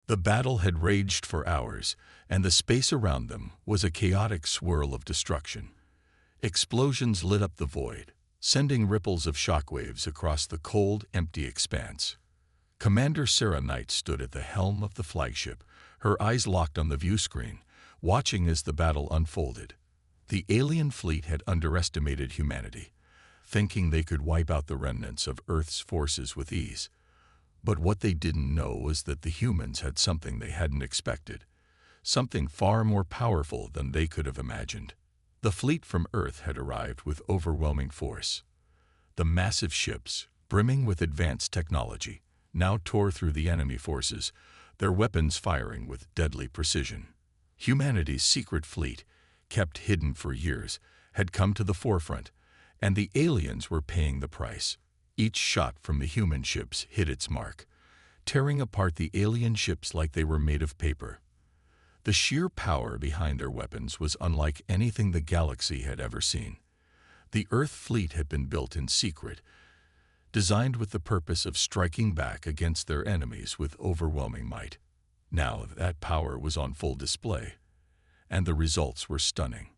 The battle had raged for hours, and the space around them was a chaotic swirl of destruction. Explosions lit up the void, sending ripples of shockwaves across the cold, empty expanse. Commander Sarah Knight stood at the helm of the flagship, her eyes locked on the view screen, watching as the battle unfolded. The alien fleet had underestimated humanity, thinking they could wipe out the remnants of Earth's forces with ease. But what they didn't know was that the humans had something they hadn't expected, something far more powerful than they could have imagined. The fleet from Earth had arrived with overwhelming force. The massive ships, brimming with advanced technology, now tore through the enemy forces, their weapons firing with deadly precision. Humanity's secret fleet, kept hidden for years, had come to the forefront, and the aliens were paying the price. Each shot from the human ships hit its mark, tearing apart the alien ships like they were made of paper. The sheer power behind their weapons was unlike anything the galaxy had ever seen. The Earth fleet had been built in secret, designed with the purpose of striking back against their enemies with overwhelming might. Now that power was on full display, and the results were stunning.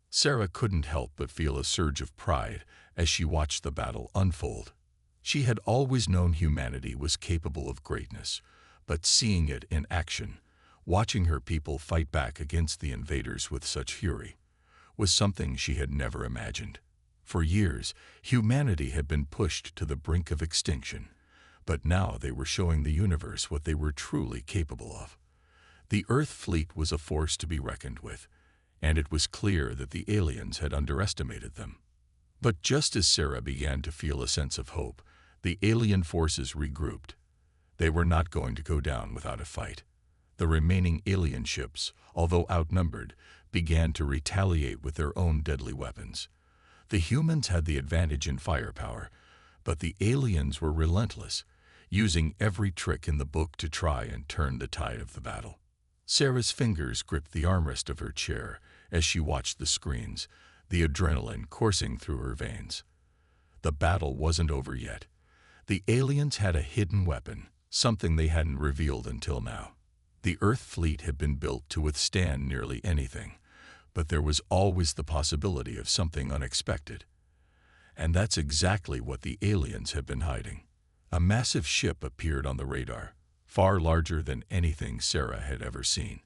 Sarah couldn't help but feel a surge of pride as she watched the battle unfold. She had always known humanity was capable of greatness, but seeing it in action, watching her people fight back against the invaders with such fury, was something she had never imagined. For years, humanity had been pushed to the brink of extinction, but now they were showing the universe what they were truly capable of. The Earth fleet was a force to be reckoned with, and it was clear that the aliens had underestimated them. But just as Sarah began to feel a sense of hope, the alien forces regrouped. They were not going to go down without a fight. The remaining alien ships, although outnumbered, began to retaliate with their own deadly weapons. The humans had the advantage in firepower, but the aliens were relentless, using every trick in the book to try and turn the tide of the battle. Sarah's fingers gripped the armrest of her chair as she watched the screens, the adrenaline coursing through her veins. The battle wasn't over yet. The aliens had a hidden weapon, something they hadn't revealed until now. The Earth fleet had been built to withstand nearly anything, but there was always the possibility of something unexpected. And that's exactly what the aliens had been hiding. A massive ship appeared on the radar, far larger than anything Sarah had ever seen.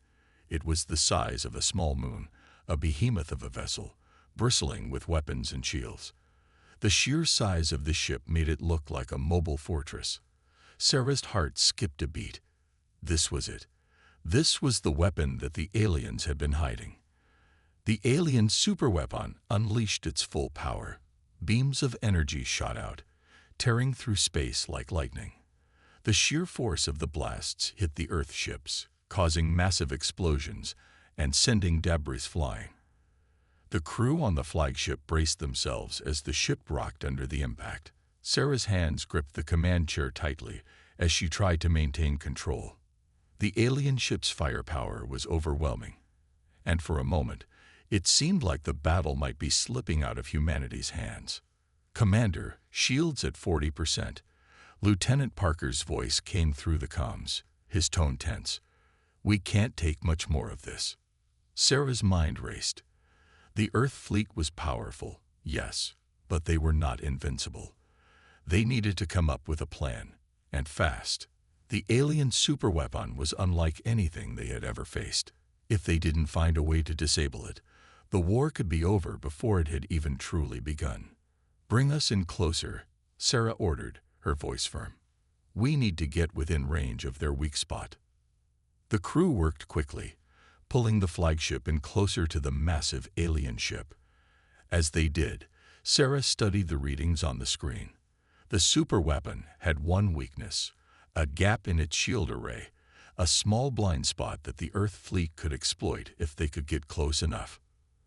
It was the size of a small moon, a behemoth of a vessel, bristling with weapons and shields. The sheer size of the ship made it look like a mobile fortress. Sarah's heart skipped a beat. This was it. This was the weapon that the aliens had been hiding. The alien superweapon unleashed its full power. Beams of energy shot out, tearing through space like lightning. The sheer force of the blasts hit the Earth ships, causing massive explosions and sending debris flying. The crew on the flagship braced themselves as the ship rocked under the impact. Sarah's hands gripped the command chair tightly as she tried to maintain control. The alien ship's firepower was overwhelming, and for a moment, it seemed like the battle might be slipping out of humanity's hands. "Commander, shields at 40%. Lieutenant Parker's voice came through the comms, his tone tense. "We can't take much more of this." Sarah's mind raced. The Earth fleet was powerful, yes, but they were not invincible. They needed to come up with a plan, and fast. The alien superweapon was unlike anything they had ever faced. If they didn't find a way to disable it, the war could be over before it had even truly begun. "Bring us in closer," Sarah ordered, her voice firm. "We need to get within range of their weak spot." The crew worked quickly, pulling the flagship in closer to the massive alien ship. As they did, Sarah studied the readings on the screen. The superweapon had one weakness, a gap in its shield array, a small blind spot that the Earth fleet could exploit if they could get close enough.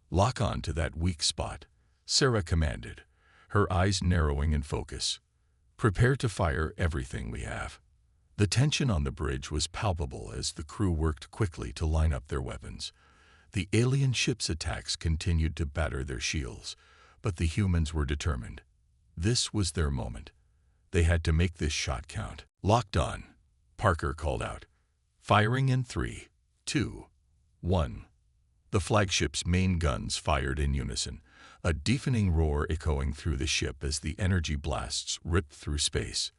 "Lock on to that weak spot," Sarah commanded, her eyes narrowing in focus. "Prepare to fire everything we have." The tension on the bridge was palpable as the crew worked quickly to line up their weapons. The alien ship's attacks continued to batter their shields, but the humans were determined. This was their moment. They had to make this shot count. "Locked on," Parker called out. Firing in 3, 2, 1. The flagship's main guns fired in unison, a deafening roar echoing through the ship as the energy blasts ripped through space.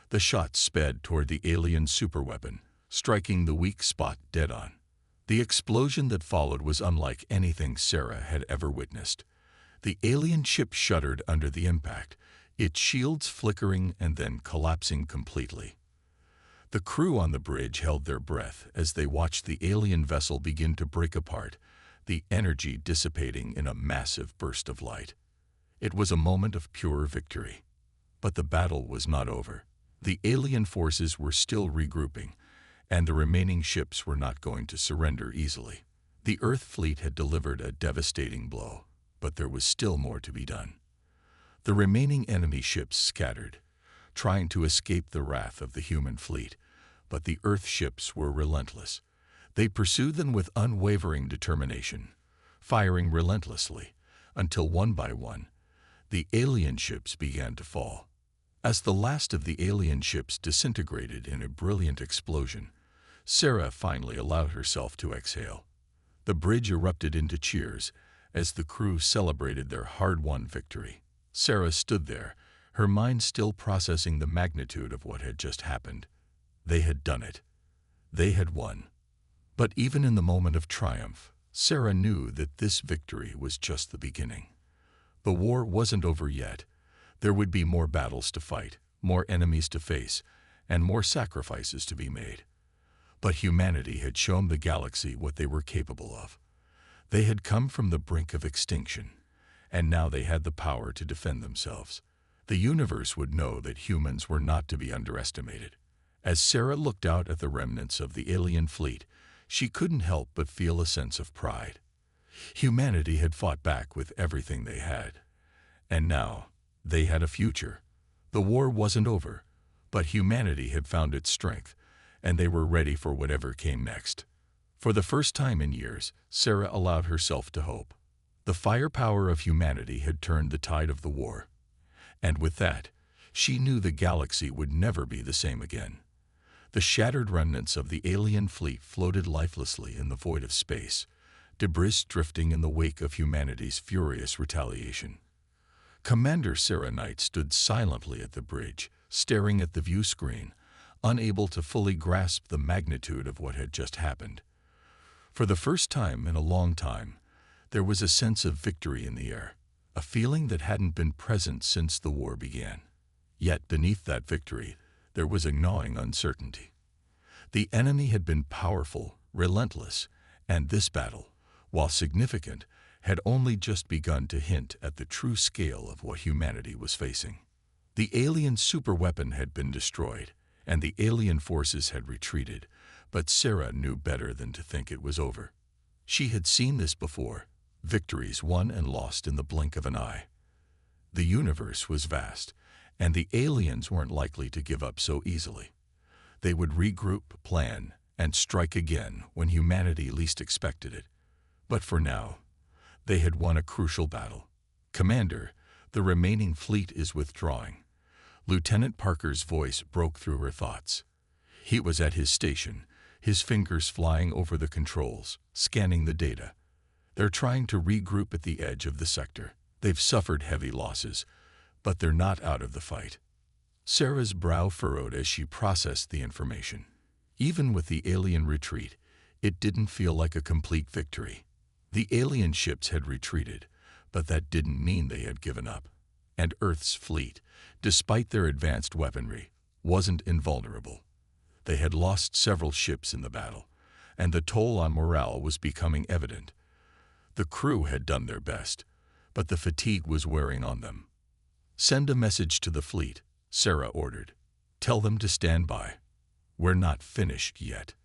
The shots sped toward the alien superweapon, striking the weak spot dead on. The explosion that followed was unlike anything Sarah had ever witnessed. The alien ship shuddered under the impact, its shields flickering and then collapsing completely. The crew on the bridge held their breath as they watched the alien vessel begin to break apart, the energy dissipating in a massive burst of light. It was a moment of pure victory. But the battle was not over. The alien forces were still regrouping, and the remaining ships were not going to surrender easily. The Earth fleet had delivered a devastating blow, but there was still more to be done. The remaining enemy ships scattered, trying to escape the wrath of the human fleet, but the Earth ships were relentless. They pursued them with unwavering determination, firing relentlessly, until one by one, the alien ships began to fall. As the last of the alien ships disintegrated in a brilliant explosion, Sarah finally allowed herself to exhale. The bridge erupted into cheers as the crew celebrated their hard-won victory. Sarah stood there, her mind still processing the magnitude of what had just happened. They had done it. They had won. But even in the moment of triumph, Sarah knew that this victory was just the beginning. The war wasn't over yet. There would be more battles to fight, more enemies to face, and more sacrifices to be made. But humanity had shown the galaxy what they were capable of. They had come from the brink of extinction, and now they had the power to defend themselves. The universe would know that humans were not to be underestimated. As Sarah looked out at the remnants of the alien fleet, she couldn't help but feel a sense of pride. Humanity had fought back with everything they had, and now they had a future. The war wasn't over, but humanity had found its strength, and they were ready for whatever came next. For the first time in years, Sarah allowed herself to hope. The firepower of humanity had turned the tide of the war, and with that, she knew the galaxy would never be the same again. The shattered remnants of the alien fleet floated lifelessly in the void of space, debris drifting in the wake of humanity's furious retaliation. Commander Sarah Knight stood silently at the bridge, staring at the view screen, unable to fully grasp the magnitude of what had just happened. For the first time in a long time, there was a sense of victory in the air, a feeling that hadn't been present since the war began. Yet beneath that victory, there was a gnawing uncertainty. The enemy had been powerful, relentless, and this battle, while significant, had only just begun to hint at the true scale of what humanity was facing. The alien superweapon had been destroyed, and the alien forces had retreated, but Sarah knew better than to think it was over. She had seen this before, victories won and lost in the blink of an eye. The universe was vast, and the aliens weren't likely to give up so easily. They would regroup, plan, and strike again when humanity least expected it. But for now, they had won a crucial battle. "Commander, the remaining fleet is withdrawing." Lieutenant Parker's voice broke through her thoughts. He was at his station, his fingers flying over the controls, scanning the data. "They're trying to regroup at the edge of the sector. They've suffered heavy losses, but they're not out of the fight." Sarah's brow furrowed as she processed the information. Even with the alien retreat, it didn't feel like a complete victory. The alien ships had retreated, but that didn't mean they had given up. And Earth's fleet, despite their advanced weaponry, wasn't invulnerable. They had lost several ships in the battle, and the toll on morale was becoming evident. The crew had done their best, but the fatigue was wearing on them. "Send a message to the fleet," Sarah ordered. "Tell them to stand by. We're not finished yet."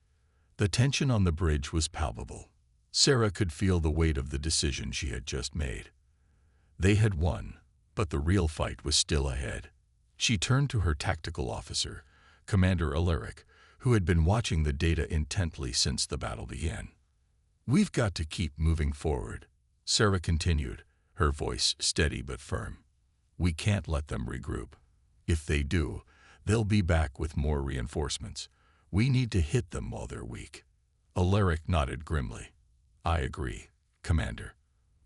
The tension on the bridge was palpable. Sarah could feel the weight of the decision she had just made. They had won, but the real fight was still ahead. She turned to her tactical officer, Commander Alaric, who had been watching the data intently since the battle began. "We've got to keep moving forward," Sarah continued, her voice steady but firm. "We can't let them regroup. If they do, they'll be back with more reinforcements. We need to hit them while they're weak. Alaric nodded grimly. I agree, Commander.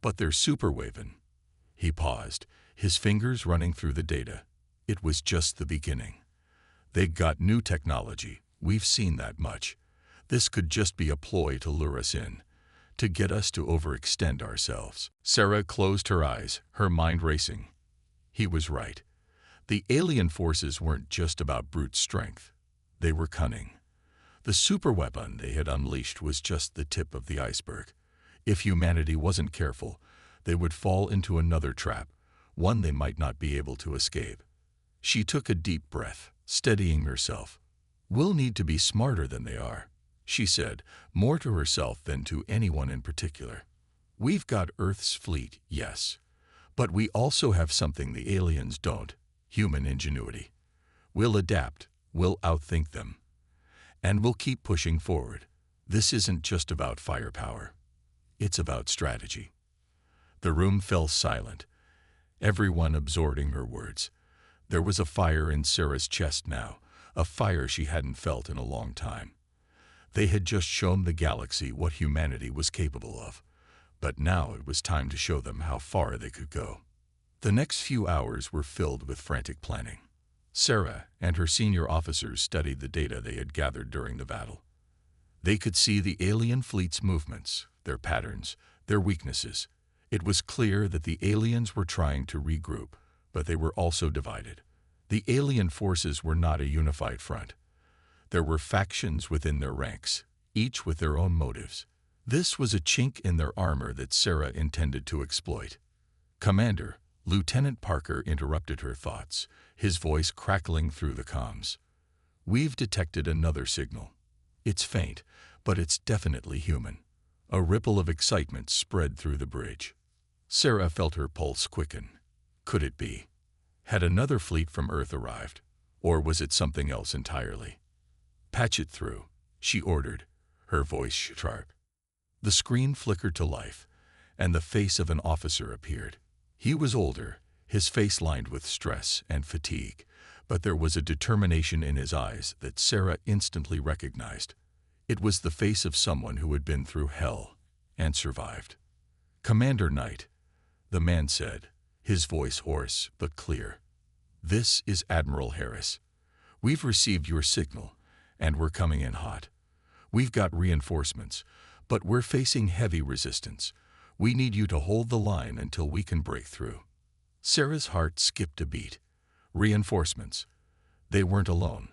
But they're superwaving. He paused, his fingers running through the data. It was just the beginning. They got new technology. We've seen that much. This could just be a ploy to lure us in, to get us to overextend ourselves. Sarah closed her eyes, her mind racing. He was right. The alien forces weren't just about brute strength. They were cunning. The superweapon they had unleashed was just the tip of the iceberg. If humanity wasn't careful, they would fall into another trap, one they might not be able to escape. She took a deep breath, steadying herself. We'll need to be smarter than they are, she said, more to herself than to anyone in particular. We've got Earth's fleet, yes, but we also have something the aliens don't, human ingenuity. We'll adapt, we'll outthink them, and we'll keep pushing forward. This isn't just about firepower. It's about strategy. The room fell silent, everyone absorbing her words. There was a fire in Sarah's chest now, a fire she hadn't felt in a long time. They had just shown the galaxy what humanity was capable of, but now it was time to show them how far they could go. The next few hours were filled with frantic planning. Sarah and her senior officers studied the data they had gathered during the battle. They could see the alien fleet's movements, their patterns, their weaknesses. It was clear that the aliens were trying to regroup, but they were also divided. The alien forces were not a unified front. There were factions within their ranks, each with their own motives. This was a chink in their armor that Sarah intended to exploit. Commander, Lieutenant Parker interrupted her thoughts, his voice crackling through the comms. We've detected another signal. It's faint, but it's definitely human. A ripple of excitement spread through the bridge. Sarah felt her pulse quicken. Could it be? Had another fleet from Earth arrived? Or was it something else entirely? Patch it through, she ordered, her voice sharp. The screen flickered to life, and the face of an officer appeared. He was older, his face lined with stress and fatigue, but there was a determination in his eyes that Sarah instantly recognized. It was the face of someone who had been through hell and survived. Commander Knight, the man said, his voice hoarse but clear. This is Admiral Harris. We've received your signal, and we're coming in hot. We've got reinforcements, but we're facing heavy resistance. We need you to hold the line until we can break through. Sarah's heart skipped a beat. Reinforcements. They weren't alone.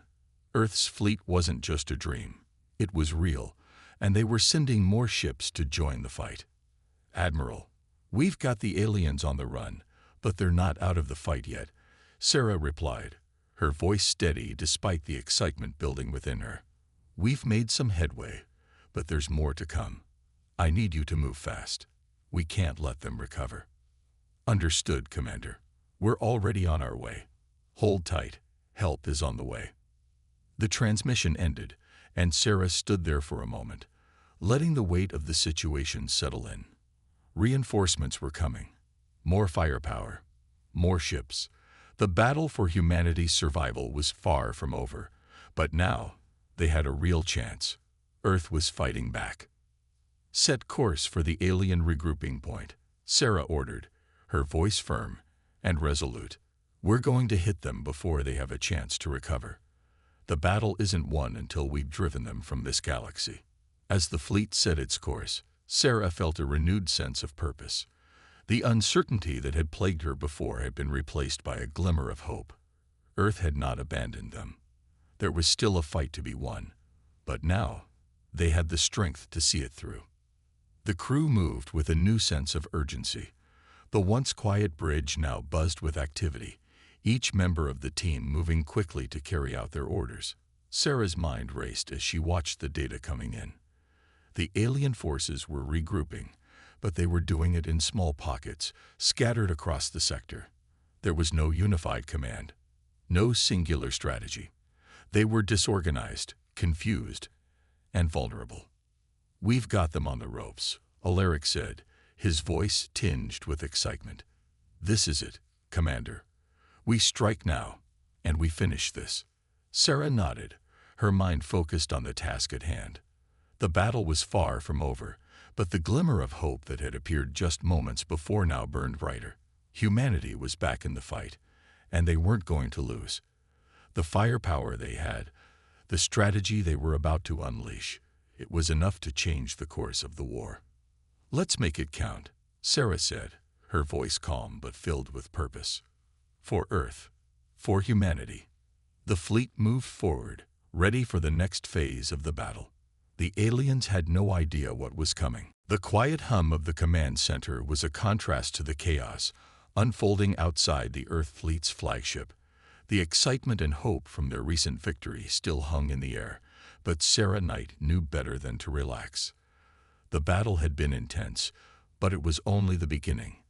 Earth's fleet wasn't just a dream. It was real, and they were sending more ships to join the fight. Admiral, we've got the aliens on the run, but they're not out of the fight yet, Sarah replied, her voice steady despite the excitement building within her. We've made some headway, but there's more to come. I need you to move fast. We can't let them recover. Understood, Commander. We're already on our way. Hold tight. Help is on the way. The transmission ended, and Sarah stood there for a moment, letting the weight of the situation settle in. Reinforcements were coming. More firepower. More ships. The battle for humanity's survival was far from over, but now they had a real chance. Earth was fighting back. Set course for the alien regrouping point, Sarah ordered, her voice firm and resolute. We're going to hit them before they have a chance to recover. The battle isn't won until we've driven them from this galaxy. As the fleet set its course, Sarah felt a renewed sense of purpose. The uncertainty that had plagued her before had been replaced by a glimmer of hope. Earth had not abandoned them. There was still a fight to be won, but now they had the strength to see it through. The crew moved with a new sense of urgency. The once quiet bridge now buzzed with activity, each member of the team moving quickly to carry out their orders. Sarah's mind raced as she watched the data coming in. The alien forces were regrouping, but they were doing it in small pockets, scattered across the sector. There was no unified command, no singular strategy. They were disorganized, confused, and vulnerable. We've got them on the ropes, Alaric said, his voice tinged with excitement. This is it, Commander. We strike now, and we finish this. Sarah nodded, her mind focused on the task at hand. The battle was far from over, but the glimmer of hope that had appeared just moments before now burned brighter. Humanity was back in the fight, and they weren't going to lose. The firepower they had, the strategy they were about to unleash, it was enough to change the course of the war. "Let's make it count," Sarah said, her voice calm but filled with purpose. "For Earth, for humanity." The fleet moved forward, ready for the next phase of the battle. The aliens had no idea what was coming. The quiet hum of the command center was a contrast to the chaos unfolding outside the Earth fleet's flagship. The excitement and hope from their recent victory still hung in the air, but Sarah Knight knew better than to relax. The battle had been intense, but it was only the beginning.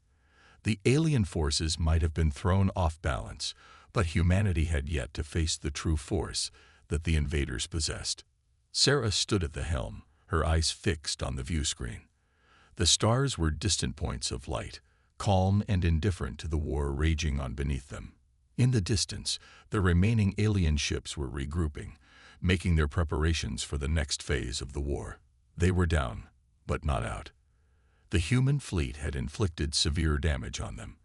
The alien forces might have been thrown off balance, but humanity had yet to face the true force that the invaders possessed. Sarah stood at the helm, her eyes fixed on the view screen. The stars were distant points of light, calm and indifferent to the war raging on beneath them. In the distance, the remaining alien ships were regrouping, making their preparations for the next phase of the war. They were down, but not out. The human fleet had inflicted severe damage on them,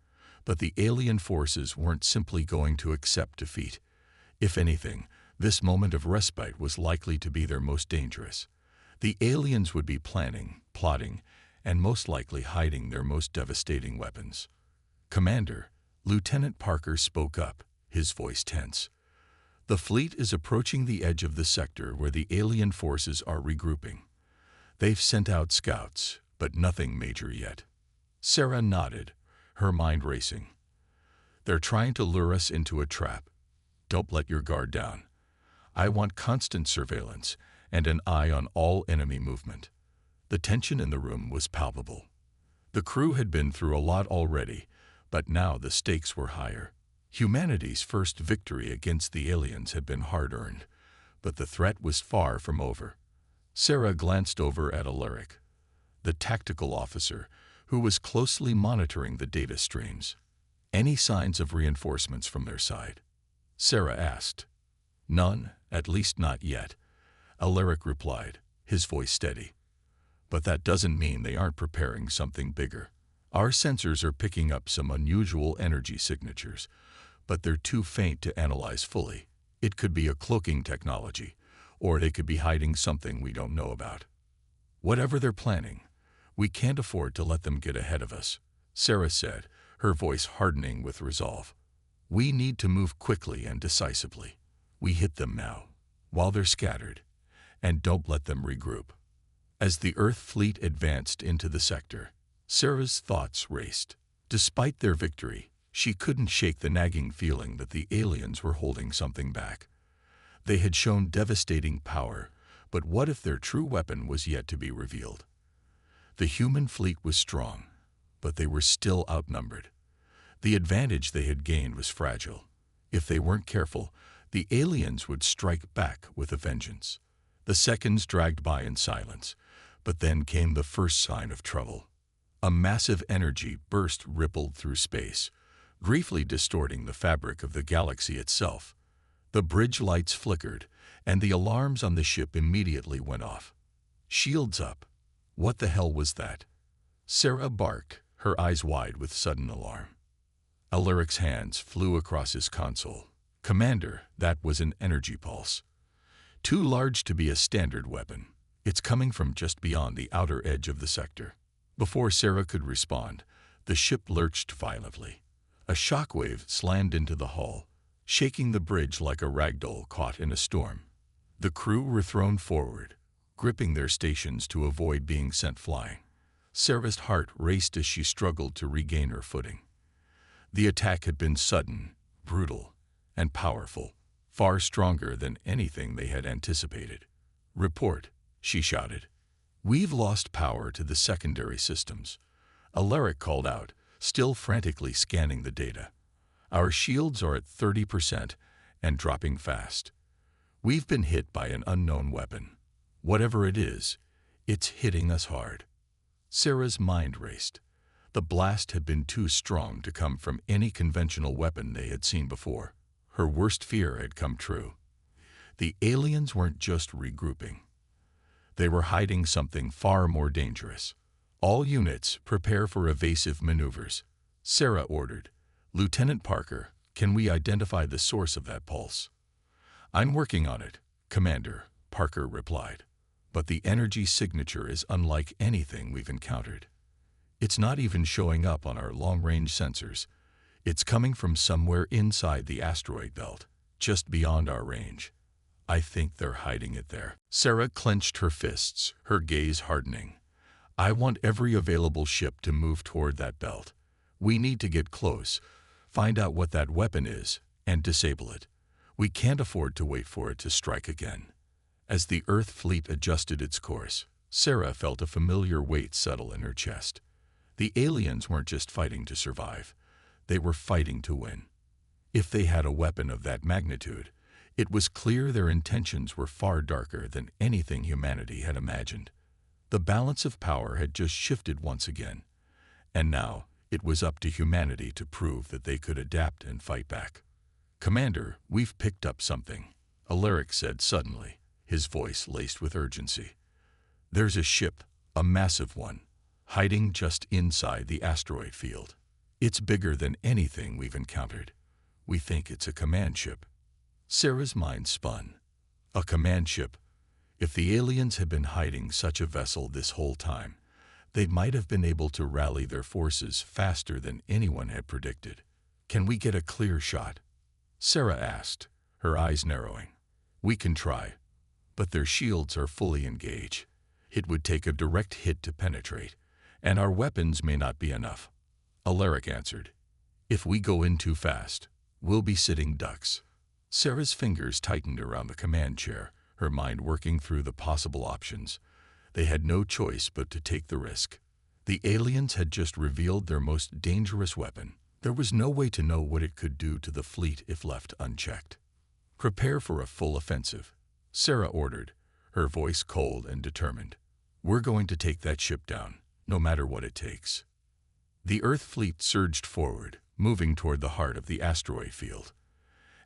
but the alien forces weren't simply going to accept defeat. If anything, this moment of respite was likely to be their most dangerous. The aliens would be planning, plotting, and most likely hiding their most devastating weapons. "Commander," Lieutenant Parker spoke up, his voice tense. "The fleet is approaching the edge of the sector where the alien forces are regrouping. They've sent out scouts, but nothing major yet." Sarah nodded, her mind racing. "They're trying to lure us into a trap. Don't let your guard down. I want constant surveillance and an eye on all enemy movement." The tension in the room was palpable. The crew had been through a lot already, but now the stakes were higher. Humanity's first victory against the aliens had been hard-earned, but the threat was far from over. Sarah glanced over at Alaric, the tactical officer, who was closely monitoring the data streams. "Any signs of reinforcements from their side?" Sarah asked. "None, at least not yet," Alaric replied, his voice steady. "But that doesn't mean they aren't preparing something bigger. Our sensors are picking up some unusual energy signatures, but they're too faint to analyze fully. It could be a cloaking technology, or they could be hiding something we don't know about. Whatever they're planning, we can't afford to let them get ahead of us," Sarah said, her voice hardening with resolve. "We need to move quickly and decisively. We hit them now, while they're scattered, and don't let them regroup." As the Earth fleet advanced into the sector, Sarah's thoughts raced. Despite their victory, she couldn't shake the nagging feeling that the aliens were holding something back. They had shown devastating power, but what if their true weapon was yet to be revealed? The human fleet was strong, but they were still outnumbered. The advantage they had gained was fragile. If they weren't careful, the aliens would strike back with a vengeance. The seconds dragged by in silence, but then came the first sign of trouble. A massive energy burst rippled through space, briefly distorting the fabric of the galaxy itself. The bridge lights flickered, and the alarms on the ship immediately went off. "Shields up! What the hell was that?" Sarah barked, her eyes wide with sudden alarm. Alaric's hands flew across his console. "Commander, that was an energy pulse. Too large to be a standard weapon. It's coming from just beyond the outer edge of the sector." Before Sarah could respond, the ship lurched violently. A shockwave slammed into the hull, shaking the bridge like a ragdoll caught in a storm. The crew were thrown forward, gripping their stations to avoid being sent flying. Sarah's heart raced as she struggled to regain her footing. The attack had been sudden, brutal, and powerful, far stronger than anything they had anticipated. "Report," she shouted. "We've lost power to the secondary systems," Alaric called out, still frantically scanning the data. "Our shields are at 30% and dropping fast. We've been hit by an unknown weapon. Whatever it is, it's hitting us hard." Sarah's mind raced. The blast had been too strong to come from any conventional weapon they had seen before. Her worst fear had come true. The aliens weren't just regrouping. They were hiding something far more dangerous. All units, prepare for evasive maneuvers. Sarah ordered. Lieutenant Parker, can we identify the source of that pulse? I'm working on it, Commander, Parker replied. But the energy signature is unlike anything we've encountered. It's not even showing up on our long-range sensors. It's coming from somewhere inside the asteroid belt, just beyond our range. I think they're hiding it there. Sarah clenched her fists, her gaze hardening. I want every available ship to move toward that belt. We need to get close, find out what that weapon is, and disable it. We can't afford to wait for it to strike again. As the Earth fleet adjusted its course, Sarah felt a familiar weight settle in her chest. The aliens weren't just fighting to survive. They were fighting to win. If they had a weapon of that magnitude, it was clear their intentions were far darker than anything humanity had imagined. The balance of power had just shifted once again, and now it was up to humanity to prove that they could adapt and fight back. Commander, we've picked up something, Alaric said suddenly, his voice laced with urgency. There's a ship, a massive one, hiding just inside the asteroid field. It's bigger than anything we've encountered. We think it's a command ship. Sarah's mind spun. A command ship? If the aliens had been hiding such a vessel this whole time, they might have been able to rally their forces faster than anyone had predicted. Can we get a clear shot? Sarah asked, her eyes narrowing. We can try, but their shields are fully engaged. It would take a direct hit to penetrate, and our weapons may not be enough. Alaric answered. If we go in too fast, we'll be sitting ducks. Sarah's fingers tightened around the command chair, her mind working through the possible options. They had no choice but to take the risk. The aliens had just revealed their most dangerous weapon. There was no way to know what it could do to the fleet if left unchecked. Prepare for a full offensive, Sarah ordered, her voice cold and determined. We're going to take that ship down, no matter what it takes. The Earth fleet surged forward, moving toward the heart of the asteroid field.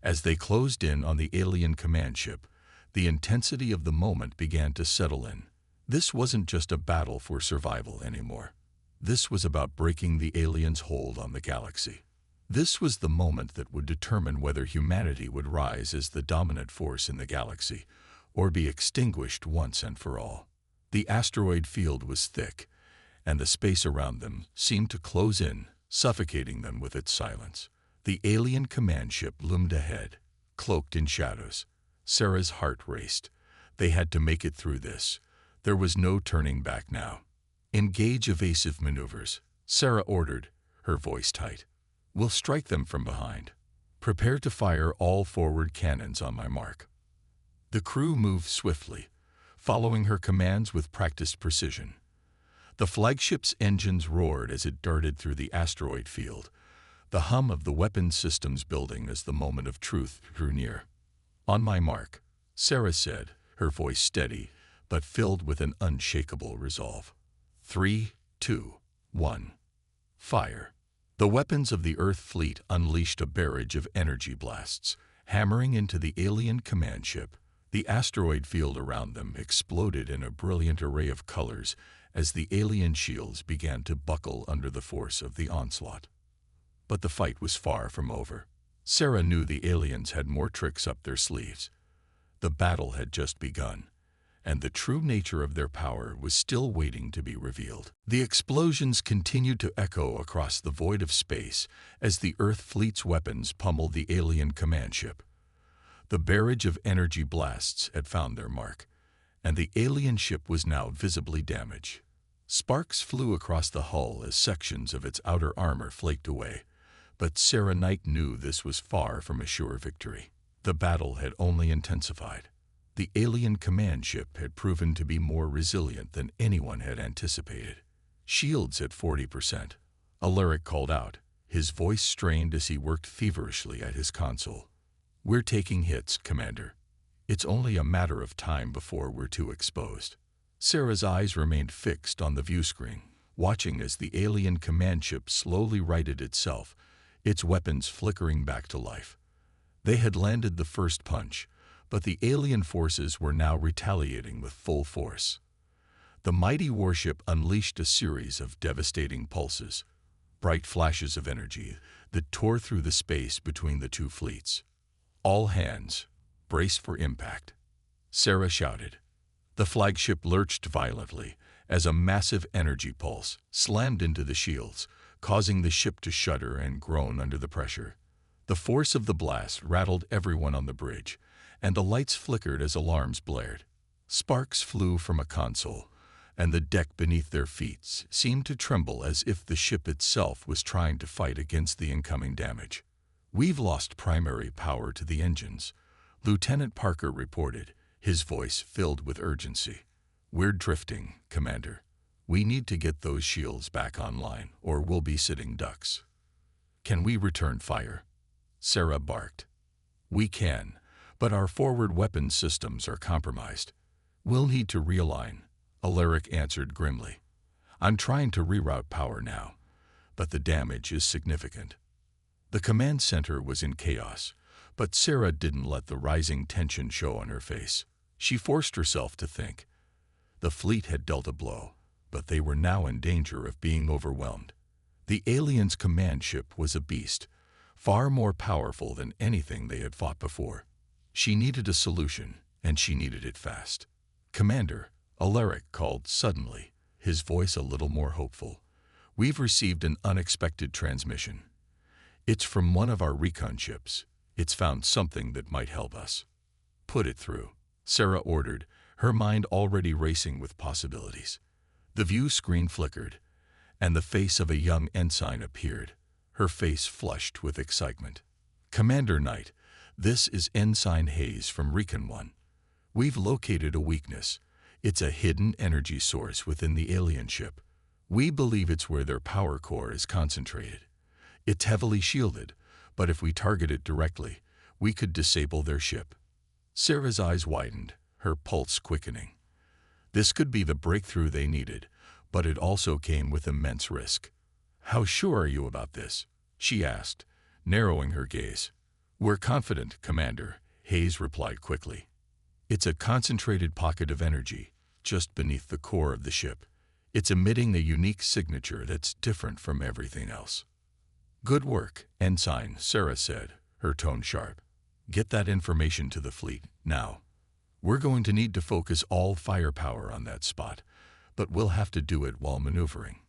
As they closed in on the alien command ship, the intensity of the moment began to settle in. This wasn't just a battle for survival anymore. This was about breaking the aliens' hold on the galaxy. This was the moment that would determine whether humanity would rise as the dominant force in the galaxy, or be extinguished once and for all. The asteroid field was thick, and the space around them seemed to close in, suffocating them with its silence. The alien command ship loomed ahead, cloaked in shadows. Sarah's heart raced. They had to make it through this. There was no turning back now. Engage evasive maneuvers, Sarah ordered, her voice tight. We'll strike them from behind. Prepare to fire all forward cannons on my mark. The crew moved swiftly, following her commands with practiced precision. The flagship's engines roared as it darted through the asteroid field, the hum of the weapons systems building as the moment of truth drew near. On my mark, Sarah said, her voice steady, but filled with an unshakable resolve. 3, 2, 1. Fire. The weapons of the Earth fleet unleashed a barrage of energy blasts, hammering into the alien command ship. The asteroid field around them exploded in a brilliant array of colors as the alien shields began to buckle under the force of the onslaught. But the fight was far from over. Sarah knew the aliens had more tricks up their sleeves. The battle had just begun, and the true nature of their power was still waiting to be revealed. The explosions continued to echo across the void of space as the Earth fleet's weapons pummeled the alien command ship. The barrage of energy blasts had found their mark, and the alien ship was now visibly damaged. Sparks flew across the hull as sections of its outer armor flaked away, but Sarah Knight knew this was far from a sure victory. The battle had only intensified. The alien command ship had proven to be more resilient than anyone had anticipated. Shields at 40%, Alaric called out, his voice strained as he worked feverishly at his console. We're taking hits, Commander. It's only a matter of time before we're too exposed. Sarah's eyes remained fixed on the view screen, watching as the alien command ship slowly righted itself, its weapons flickering back to life. They had landed the first punch, but the alien forces were now retaliating with full force. The mighty warship unleashed a series of devastating pulses, bright flashes of energy that tore through the space between the two fleets. "All hands, brace for impact," Sarah shouted. The flagship lurched violently as a massive energy pulse slammed into the shields, causing the ship to shudder and groan under the pressure. The force of the blast rattled everyone on the bridge, and the lights flickered as alarms blared. Sparks flew from a console, and the deck beneath their feet seemed to tremble as if the ship itself was trying to fight against the incoming damage. "We've lost primary power to the engines," Lieutenant Parker reported, his voice filled with urgency. "We're drifting, Commander. We need to get those shields back online, or we'll be sitting ducks." "Can we return fire?" Sarah barked. "We can, but our forward weapons systems are compromised. We'll need to realign," Alaric answered grimly. "I'm trying to reroute power now, but the damage is significant." The command center was in chaos, but Sarah didn't let the rising tension show on her face. She forced herself to think. The fleet had dealt a blow, but they were now in danger of being overwhelmed. The aliens' command ship was a beast, far more powerful than anything they had fought before. She needed a solution, and she needed it fast. "Commander," Alaric called suddenly, his voice a little more hopeful. "We've received an unexpected transmission. It's from one of our recon ships. It's found something that might help us." "Put it through," Sarah ordered, her mind already racing with possibilities. The view screen flickered, and the face of a young ensign appeared, her face flushed with excitement. "Commander Knight, this is Ensign Hayes from Recon 1. We've located a weakness. It's a hidden energy source within the alien ship. We believe it's where their power core is concentrated. It's heavily shielded, but if we target it directly, we could disable their ship." Sarah's eyes widened, her pulse quickening. This could be the breakthrough they needed, but it also came with immense risk. "How sure are you about this?" she asked, narrowing her gaze. "We're confident, Commander," Hayes replied quickly. "It's a concentrated pocket of energy just beneath the core of the ship. It's emitting a unique signature that's different from everything else." "Good work, Ensign," Sarah said, her tone sharp. "Get that information to the fleet, now. We're going to need to focus all firepower on that spot, but we'll have to do it while maneuvering."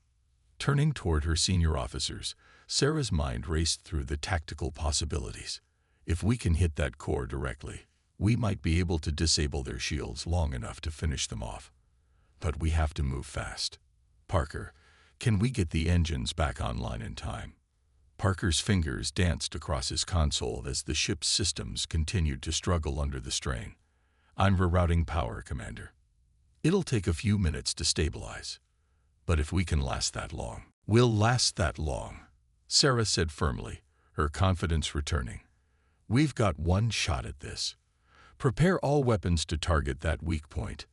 Turning toward her senior officers, Sarah's mind raced through the tactical possibilities. If we can hit that core directly, we might be able to disable their shields long enough to finish them off. But we have to move fast. "Parker, can we get the engines back online in time?" Parker's fingers danced across his console as the ship's systems continued to struggle under the strain. "I'm rerouting power, Commander. It'll take a few minutes to stabilize. But if we can last that long, we'll last that long," Sarah said firmly, her confidence returning. "We've got one shot at this. Prepare all weapons to target that weak point."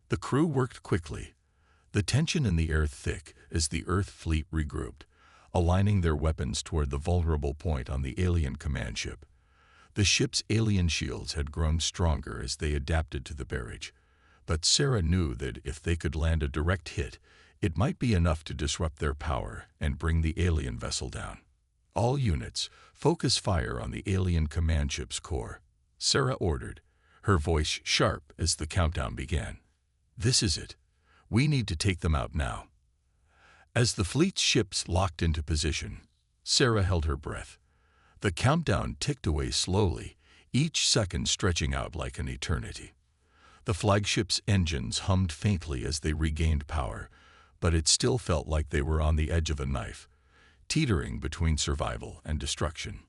The crew worked quickly, the tension in the air thick as the Earth fleet regrouped, aligning their weapons toward the vulnerable point on the alien command ship. The ship's alien shields had grown stronger as they adapted to the barrage, but Sarah knew that if they could land a direct hit, it might be enough to disrupt their power and bring the alien vessel down. "All units, focus fire on the alien command ship's core," Sarah ordered, her voice sharp as the countdown began. "This is it. We need to take them out now." As the fleet's ships locked into position, Sarah held her breath. The countdown ticked away slowly, each second stretching out like an eternity. The flagship's engines hummed faintly as they regained power, but it still felt like they were on the edge of a knife, teetering between survival and destruction.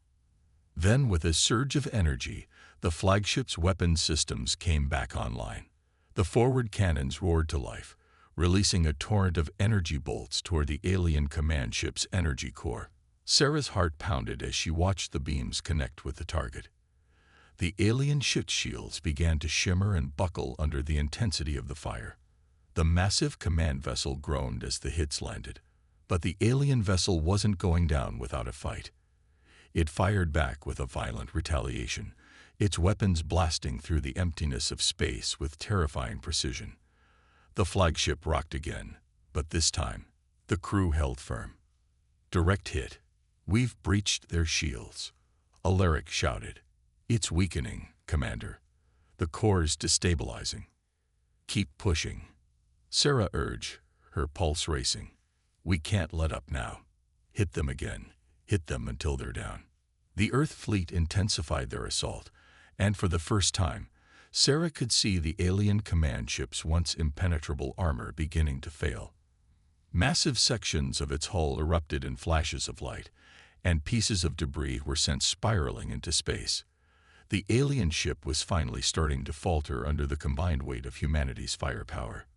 Then, with a surge of energy, the flagship's weapon systems came back online. The forward cannons roared to life, releasing a torrent of energy bolts toward the alien command ship's energy core. Sarah's heart pounded as she watched the beams connect with the target. The alien ship's shields began to shimmer and buckle under the intensity of the fire. The massive command vessel groaned as the hits landed, but the alien vessel wasn't going down without a fight. It fired back with a violent retaliation, its weapons blasting through the emptiness of space with terrifying precision. The flagship rocked again, but this time, the crew held firm. "Direct hit. We've breached their shields," Alaric shouted. "It's weakening, Commander. The core's destabilizing." "Keep pushing," Sarah urged, her pulse racing. "We can't let up now. Hit them again. Hit them until they're down." The Earth fleet intensified their assault, and for the first time, Sarah could see the alien command ship's once impenetrable armor beginning to fail. Massive sections of its hull erupted in flashes of light, and pieces of debris were sent spiraling into space. The alien ship was finally starting to falter under the combined weight of humanity's firepower.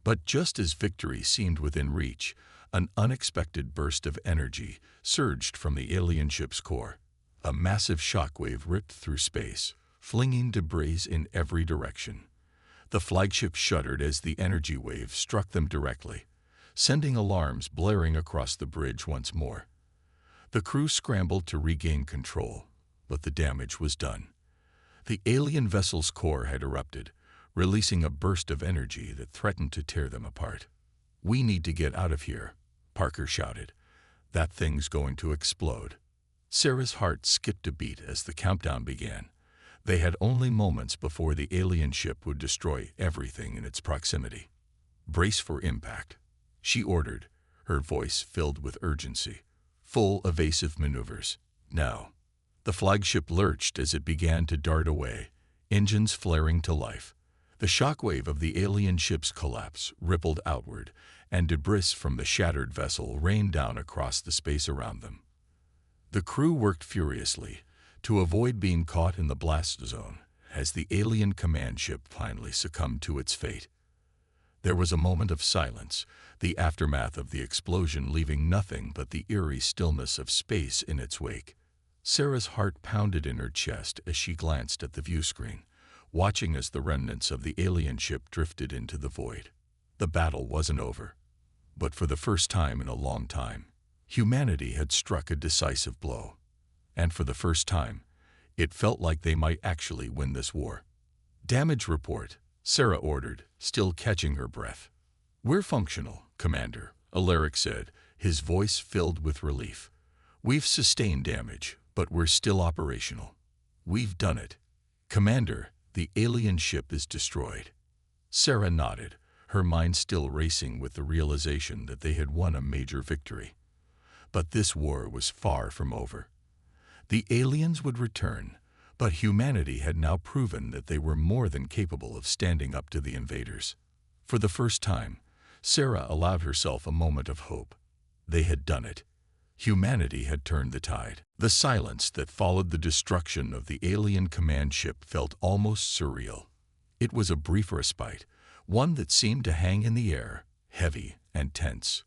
But just as victory seemed within reach, an unexpected burst of energy surged from the alien ship's core. A massive shockwave ripped through space, flinging debris in every direction. The flagship shuddered as the energy wave struck them directly, sending alarms blaring across the bridge once more. The crew scrambled to regain control, but the damage was done. The alien vessel's core had erupted, releasing a burst of energy that threatened to tear them apart. "We need to get out of here," Parker shouted. "That thing's going to explode." Sarah's heart skipped a beat as the countdown began. They had only moments before the alien ship would destroy everything in its proximity. "Brace for impact," she ordered, her voice filled with urgency. "Full evasive maneuvers. Now." The flagship lurched as it began to dart away, engines flaring to life. The shockwave of the alien ship's collapse rippled outward, and debris from the shattered vessel rained down across the space around them. The crew worked furiously to avoid being caught in the blast zone as the alien command ship finally succumbed to its fate. There was a moment of silence, the aftermath of the explosion leaving nothing but the eerie stillness of space in its wake. Sarah's heart pounded in her chest as she glanced at the viewscreen, watching as the remnants of the alien ship drifted into the void. The battle wasn't over, but for the first time in a long time, humanity had struck a decisive blow. And for the first time, it felt like they might actually win this war. "Damage report," Sarah ordered, still catching her breath. "We're functional, Commander," Alaric said, his voice filled with relief. "We've sustained damage, but we're still operational. We've done it. Commander, the alien ship is destroyed." Sarah nodded, her mind still racing with the realization that they had won a major victory. But this war was far from over. The aliens would return, but humanity had now proven that they were more than capable of standing up to the invaders. For the first time, Sarah allowed herself a moment of hope. They had done it. Humanity had turned the tide. The silence that followed the destruction of the alien command ship felt almost surreal. It was a brief respite, one that seemed to hang in the air, heavy and tense.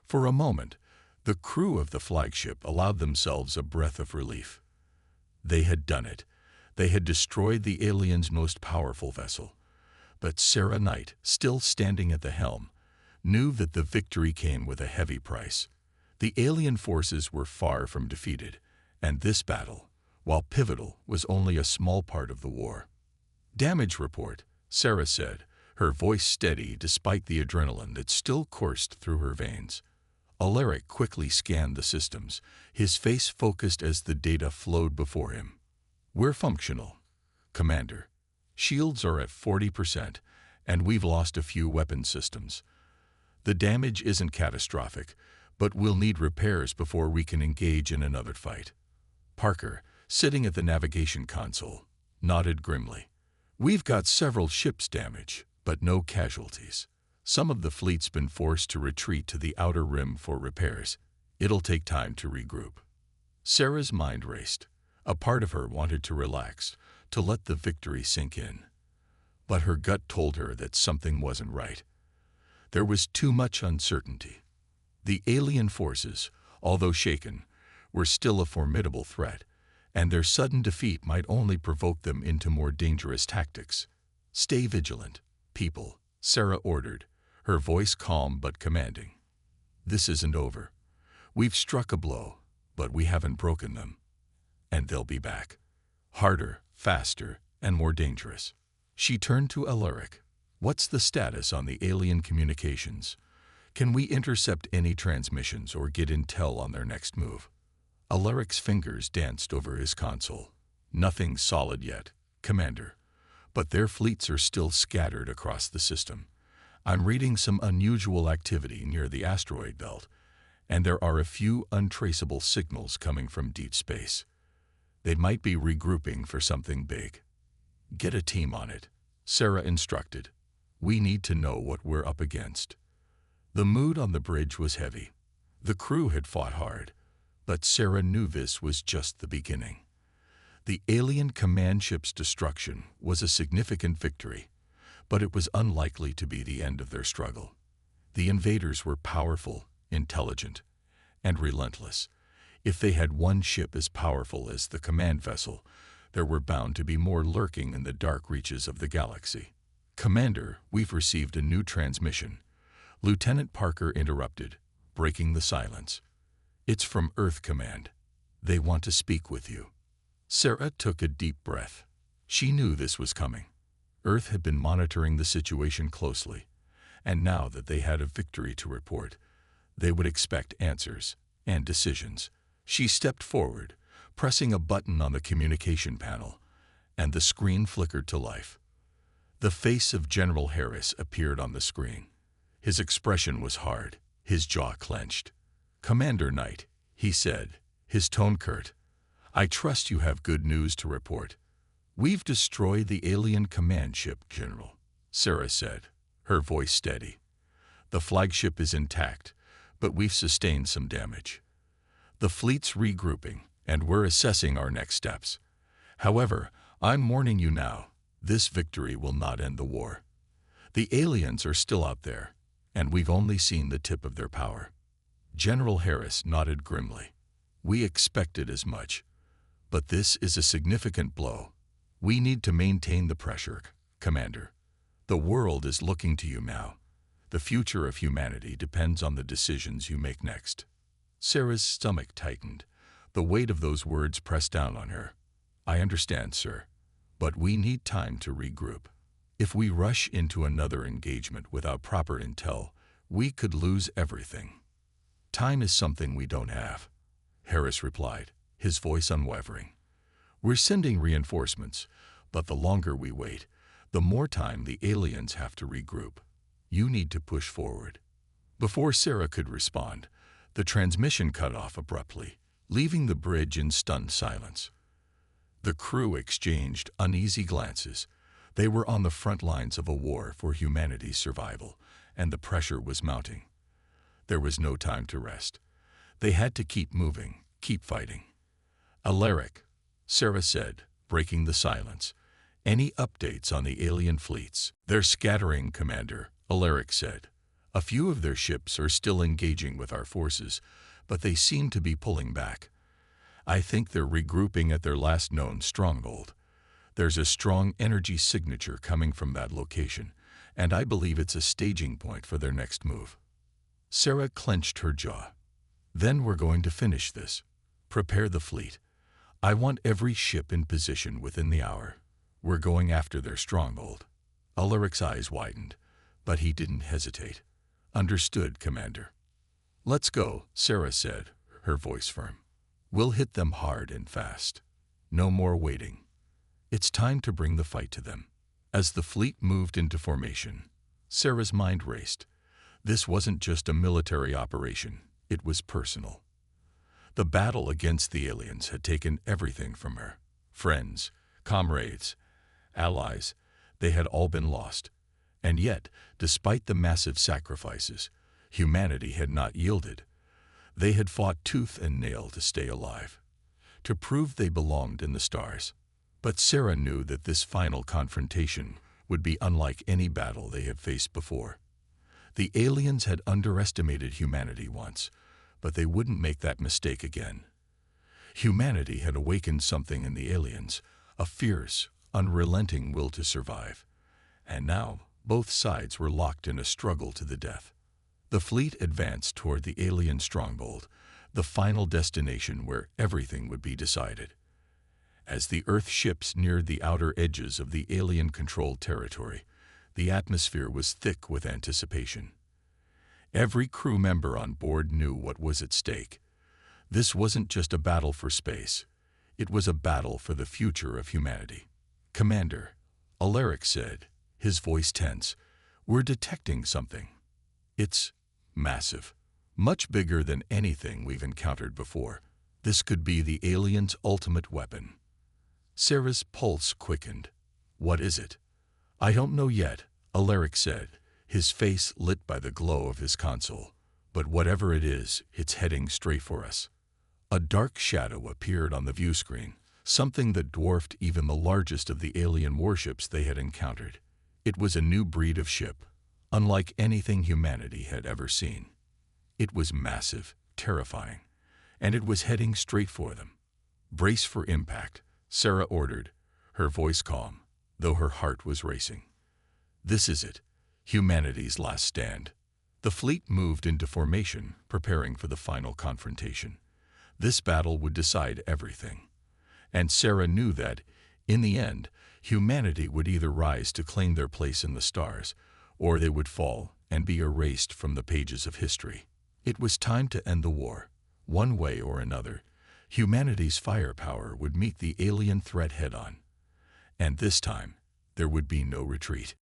For a moment, the crew of the flagship allowed themselves a breath of relief. They had done it. They had destroyed the aliens' most powerful vessel. But Sarah Knight, still standing at the helm, knew that the victory came with a heavy price. The alien forces were far from defeated, and this battle, while pivotal, was only a small part of the war. "Damage report," Sarah said, her voice steady despite the adrenaline that still coursed through her veins. Alaric quickly scanned the systems, his face focused as the data flowed before him. "We're functional, Commander. Shields are at 40%, and we've lost a few weapon systems. The damage isn't catastrophic, but we'll need repairs before we can engage in another fight." Parker, sitting at the navigation console, nodded grimly. "We've got several ships damaged, but no casualties. Some of the fleet's been forced to retreat to the outer rim for repairs. It'll take time to regroup." Sarah's mind raced. A part of her wanted to relax, to let the victory sink in. But her gut told her that something wasn't right. There was too much uncertainty. The alien forces, although shaken, were still a formidable threat, and their sudden defeat might only provoke them into more dangerous tactics. "Stay vigilant, people," Sarah ordered, her voice calm but commanding. "This isn't over. We've struck a blow, but we haven't broken them. And they'll be back. Harder, faster, and more dangerous. She turned to Alaric. What's the status on the alien communications? Can we intercept any transmissions or get intel on their next move? Alaric's fingers danced over his console. Nothing solid yet, Commander. But their fleets are still scattered across the system. I'm reading some unusual activity near the asteroid belt, and there are a few untraceable signals coming from deep space. They might be regrouping for something big. Get a team on it, Sarah instructed. We need to know what we're up against. The mood on the bridge was heavy. The crew had fought hard, but Sarah knew this was just the beginning. The alien command ship's destruction was a significant victory, but it was unlikely to be the end of their struggle. The invaders were powerful, intelligent, and relentless. If they had one ship as powerful as the command vessel, there were bound to be more lurking in the dark reaches of the galaxy. Commander, we've received a new transmission. Lieutenant Parker interrupted, breaking the silence. It's from Earth Command. They want to speak with you. Sarah took a deep breath. She knew this was coming. Earth had been monitoring the situation closely, and now that they had a victory to report, they would expect answers and decisions. She stepped forward, pressing a button on the communication panel, and the screen flickered to life. The face of General Harris appeared on the screen. His expression was hard, his jaw clenched. Commander Knight, he said, his tone curt. I trust you have good news to report. We've destroyed the alien command ship, General, Sarah said, her voice steady. The flagship is intact, but we've sustained some damage. The fleet's regrouping, and we're assessing our next steps. However, I'm warning you now, this victory will not end the war. The aliens are still out there, and we've only seen the tip of their power. General Harris nodded grimly. We expected as much. But this is a significant blow. We need to maintain the pressure, Commander. The world is looking to you now. The future of humanity depends on the decisions you make next. Sarah's stomach tightened. The weight of those words pressed down on her. I understand, sir, but we need time to regroup. If we rush into another engagement without proper intel, we could lose everything. Time is something we don't have, Harris replied, his voice unwavering. We're sending reinforcements, but the longer we wait, the more time the aliens have to regroup. You need to push forward. Before Sarah could respond, the transmission cut off abruptly, leaving the bridge in stunned silence. The crew exchanged uneasy glances. They were on the front lines of a war for humanity's survival, and the pressure was mounting. There was no time to rest. They had to keep moving, keep fighting. Alaric, Sarah said, breaking the silence. Any updates on the alien fleets? They're scattering, Commander, Alaric said. A few of their ships are still engaging with our forces, but they seem to be pulling back. I think they're regrouping at their last known stronghold. There's a strong energy signature coming from that location, and I believe it's a staging point for their next move. Sarah clenched her jaw. Then we're going to finish this. Prepare the fleet. I want every ship in position within the hour. We're going after their stronghold. Alaric's eyes widened, but he didn't hesitate. Understood, Commander. Let's go, Sarah said, her voice firm. We'll hit them hard and fast. No more waiting. It's time to bring the fight to them. As the fleet moved into formation, Sarah's mind raced. This wasn't just a military operation, it was personal. The battle against the aliens had taken everything from her. Friends, comrades, allies, they had all been lost. And yet, despite the massive sacrifices, humanity had not yielded. They had fought tooth and nail to stay alive, to prove they belonged in the stars. But Sarah knew that this final confrontation would be unlike any battle they had faced before. The aliens had underestimated humanity once, but they wouldn't make that mistake again. Humanity had awakened something in the aliens, a fierce, unrelenting will to survive. And now, both sides were locked in a struggle to the death. The fleet advanced toward the alien stronghold, the final destination where everything would be decided. As the Earth ships neared the outer edges of the alien-controlled territory, the atmosphere was thick with anticipation. Every crew member on board knew what was at stake. This wasn't just a battle for space. It was a battle for the future of humanity. "Commander," Alaric said, his voice tense, "we're detecting something. It's massive. Much bigger than anything we've encountered before. This could be the aliens' ultimate weapon." Sarah's pulse quickened. "What is it?" "I don't know yet," Alaric said, his face lit by the glow of his console. "But whatever it is, it's heading straight for us." A dark shadow appeared on the view screen, something that dwarfed even the largest of the alien warships they had encountered. It was a new breed of ship, unlike anything humanity had ever seen. It was massive, terrifying, and it was heading straight for them. "Brace for impact," Sarah ordered, her voice calm, though her heart was racing. This is it, humanity's last stand. The fleet moved into formation, preparing for the final confrontation. This battle would decide everything. And Sarah knew that, in the end, humanity would either rise to claim their place in the stars, or they would fall and be erased from the pages of history. It was time to end the war. One way or another, humanity's firepower would meet the alien threat head-on. And this time, there would be no retreat.